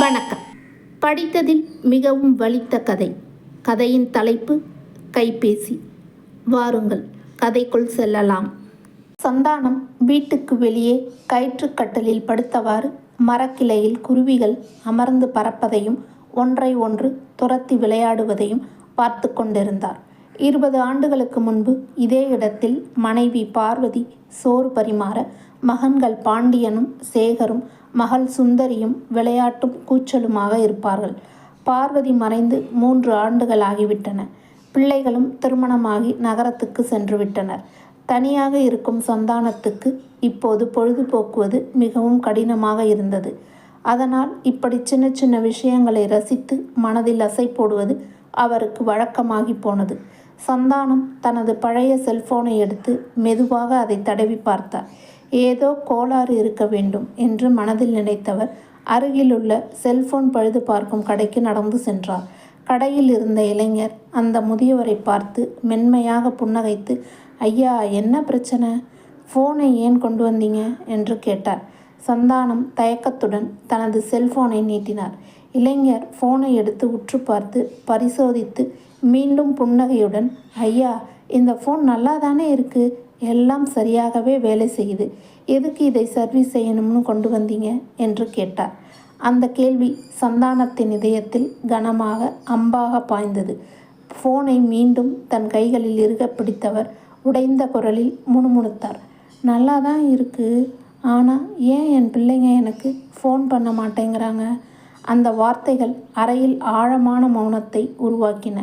வணக்கம். படித்ததில் மிகவும் வலித்த கதை. கதையின் தலைப்பு கைபேசி. வாருங்கள் கதைக்குள் செல்லலாம். சந்தானம் வீட்டுக்கு வெளியே கயிற்றுக்கட்டலில் படுத்தவாறு மரக்கிளையில் குருவிகள் அமர்ந்து பறப்பதையும் ஒன்றை ஒன்று துரத்தி விளையாடுவதையும் பார்த்து கொண்டிருந்தார். 20 ஆண்டுகளுக்கு முன்பு இதே இடத்தில் மனைவி பார்வதி சோறு பரிமாற மகன்கள் பாண்டியனும் சேகரும் மகள் சுந்தரியும் விளையாட்டும் கூச்சலுமாக இருப்பார்கள். பார்வதி மறைந்து 3 ஆண்டுகள் ஆகிவிட்டன. பிள்ளைகளும் திருமணமாகி நகரத்துக்கு சென்று விட்டனர். தனியாக இருக்கும் சந்தானத்துக்கு இப்போது பொழுதுபோக்குவது மிகவும் கடினமாக இருந்தது. அதனால் இப்படி சின்ன சின்ன விஷயங்களை ரசித்து மனதில் அசை போடுவது அவருக்கு வழக்கமாகி போனது. சந்தானம் தனது பழைய செல்போனை எடுத்து மெதுவாக அதை தடவி பார்த்தார். ஏதோ கோளாறு இருக்க வேண்டும் என்று மனதில் நினைத்தவர் அருகிலுள்ள செல்போன் பழுது பார்க்கும் கடைக்கு நடந்து சென்றார். கடையில் இருந்த இளைஞர் அந்த முதியவரை பார்த்து மென்மையாக புன்னகைத்து, ஐயா, என்ன பிரச்சனை? ஃபோனை ஏன் கொண்டு வந்தீங்க என்று கேட்டார். சந்தானம் தயக்கத்துடன் தனது செல்போனை நீட்டினார். இளைஞர் ஃபோனை எடுத்து உற்று பார்த்து பரிசோதித்து மீண்டும் புன்னகையுடன், ஐயா, இந்த ஃபோன் நல்லா தானே இருக்குது, எல்லாம் சரியாகவே வேலை செய்யுது, எதுக்கு இதை சர்வீஸ் செய்யணும்னு கொண்டு வந்தீங்க என்று கேட்டார். அந்த கேள்வி சந்தானத்தின் இதயத்தில் கனமாக அம்பாக பாய்ந்தது. ஃபோனை மீண்டும் தன் கைகளில் இறுக பிடித்தவர் உடைந்த குரலில் முணுமுணுத்தார். நல்லா தான் இருக்குது, ஆனால் ஏன் என் பிள்ளைங்க எனக்கு ஃபோன் பண்ண மாட்டேங்கிறாங்க? அந்த வார்த்தைகள் அறையில் ஆழமான மௌனத்தை உருவாக்கின.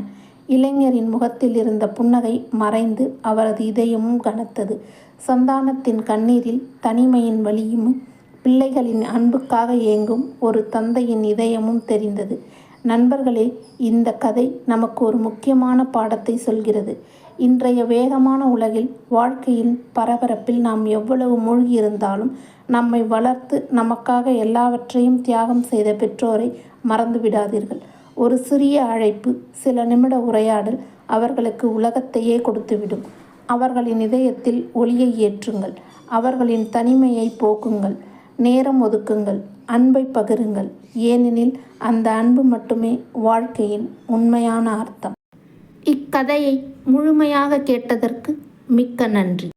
இளைஞரின் முகத்தில் இருந்த புன்னகை மறைந்து அவரது இதயமும் கனத்தது. சந்தானத்தின் கண்ணீரில் தனிமையின் வலியும் பிள்ளைகளின் அன்புக்காக ஏங்கும் ஒரு தந்தையின் இதயமும் தெரிந்தது. நண்பர்களே, இந்த கதை நமக்கு ஒரு முக்கியமான பாடத்தை சொல்கிறது. இன்றைய வேகமான உலகில் வாழ்க்கையின் பரபரப்பில் நாம் எவ்வளவு மூழ்கியிருந்தாலும் நம்மை வளர்த்து நமக்காக எல்லாவற்றையும் தியாகம் செய்த பெற்றோரை மறந்து விடாதீர்கள். ஒரு சிறிய அழைப்பு, சில நிமிட உரையாடல் அவர்களுக்கு உலகத்தையே கொடுத்துவிடும். அவர்களின் இதயத்தில் ஒளியை ஏற்றுங்கள். அவர்களின் தனிமையை போக்குங்கள். நேரம் ஒதுக்குங்கள். அன்பை பகிருங்கள். ஏனெனில் அந்த அன்பு மட்டுமே வாழ்க்கையின் உண்மையான அர்த்தம். இக்கதையை முழுமையாக கேட்டதற்கு மிக்க நன்றி.